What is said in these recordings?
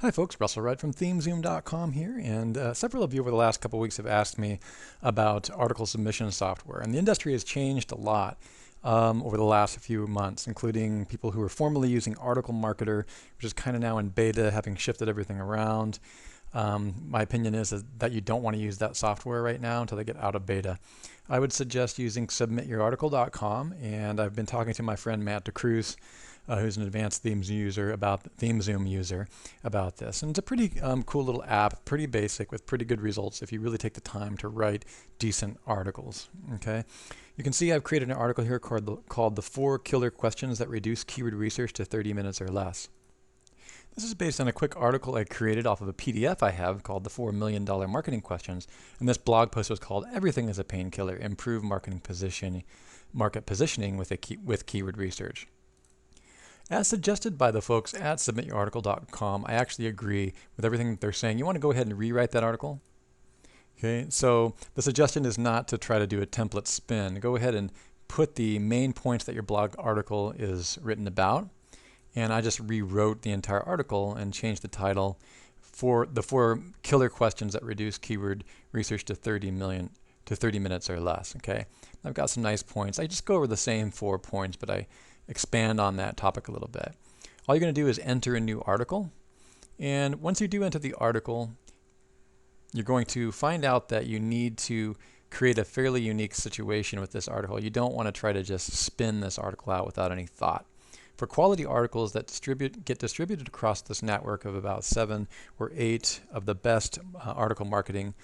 Hi folks, Russell Rudd from ThemeZoom.com here, and several of you over the last couple of weeks have asked me about article submission software, and the industry has changed a lot over the last few months, including people who are formerly using Article Marketer, which is kind of now in beta, having shifted everything around. My opinion is that you don't want to use that software right now until they get out of beta. I would suggest using SubmitYourArticle.com, and I've been talking to my friend Matt DeCruz, who's an advanced ThemeZoom user about this. And it's a pretty cool little app, pretty basic with pretty good results if you really take the time to write decent articles. Okay, you can see I've created an article here called the 4 Killer Questions That Reduce Keyword Research to 30 Minutes or Less. This is based on a quick article I created off of a PDF I have called the $4 Million Marketing Questions. And this blog post was called Everything is a Painkiller, Improve Market Positioning with Keyword Research. As suggested by the folks at SubmitYourArticle.com, I actually agree with everything that they're saying. You want to go ahead and rewrite that article. Okay, so the suggestion is not to try to do a template spin. Go ahead and put the main points that your blog article is written about. And I just rewrote the entire article and changed the title for the 4 killer questions that reduce keyword research to 30 minutes or less. Okay, I've got some nice points. I just go over the same 4 points, but I expand on that topic a little bit. All you're going to do is enter a new article. And once you do enter the article, you're going to find out that you need to create a fairly unique situation with this article. You don't want to try to just spin this article out without any thought. For quality articles that get distributed across this network of about 7 or 8 of the best article marketing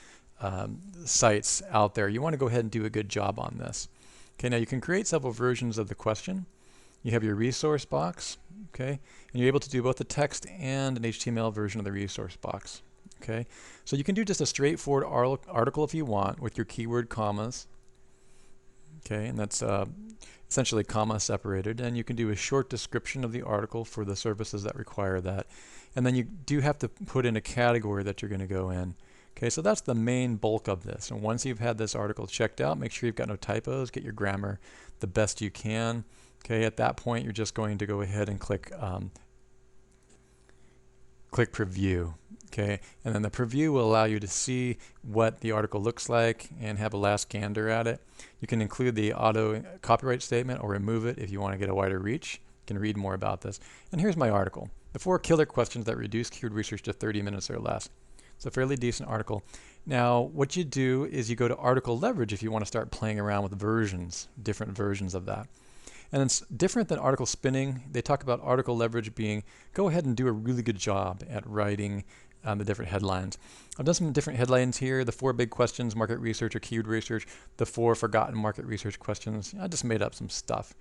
sites out there, you want to go ahead and do a good job on this. Okay, now you can create several versions of the question. You have your resource box, okay, and you're able to do both the text and an HTML version of the resource box. Okay, so you can do just a straightforward article if you want with your keyword commas. Okay, and that's essentially comma separated, and you can do a short description of the article for the services that require that. And then you do have to put in a category that you're going to go in. Okay, so that's the main bulk of this. And once you've had this article checked out, make sure you've got no typos, get your grammar the best you can. Okay, at that point, you're just going to go ahead and click preview. Okay, and then the preview will allow you to see what the article looks like and have a last gander at it. You can include the auto copyright statement or remove it if you want to get a wider reach. You can read more about this. And here's my article, the 4 killer questions that reduce keyword research to 30 minutes or less. It's a fairly decent article. Now, what you do is you go to article leverage if you want to start playing around with versions, different versions of that. And it's different than article spinning. They talk about article leverage being, go ahead and do a really good job at writing the different headlines. I've done some different headlines here. The 4 big questions, market research or keyword research. The 4 forgotten market research questions. I just made up some stuff.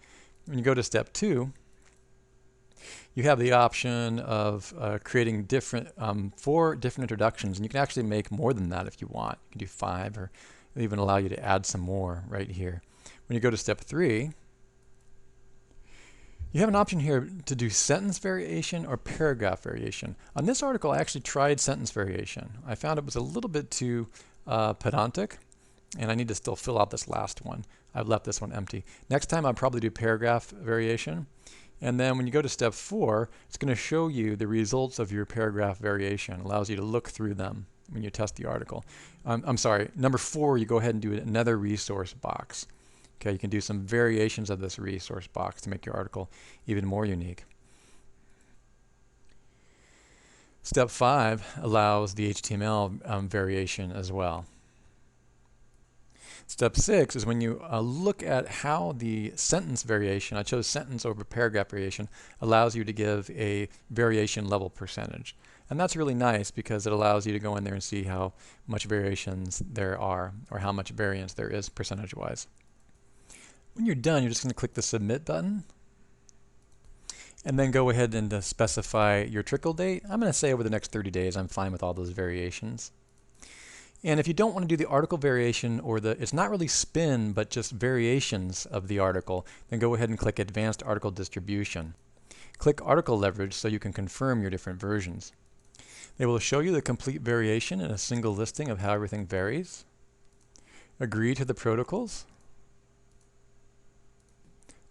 When you go to step 2, you have the option of creating 4 different introductions. And you can actually make more than that if you want. You can do 5, or even allow you to add some more right here. When you go to step 3, you have an option here to do sentence variation or paragraph variation. On this article, I actually tried sentence variation. I found it was a little bit too pedantic, and I need to still fill out this last one. I've left this one empty. Next time, I'll probably do paragraph variation. And then when you go to step 4, it's going to show you the results of your paragraph variation. It allows you to look through them when you test the article. I'm sorry, number 4, you go ahead and do another resource box. Okay, you can do some variations of this resource box to make your article even more unique. Step 5 allows the HTML variation as well. Step 6 is when you look at how the sentence variation, I chose sentence over paragraph variation, allows you to give a variation level percentage. And that's really nice because it allows you to go in there and see how much variations there are, or how much variance there is percentage-wise. When you're done, you're just going to click the Submit button and then go ahead and specify your trickle date. I'm going to say over the next 30 days. I'm fine with all those variations. And if you don't want to do the article variation or it's not really spin, but just variations of the article, then go ahead and click Advanced Article Distribution. Click Article Leverage so you can confirm your different versions. They will show you the complete variation in a single listing of how everything varies. Agree to the protocols.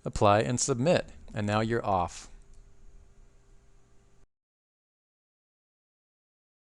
Apply and submit, and now you're off.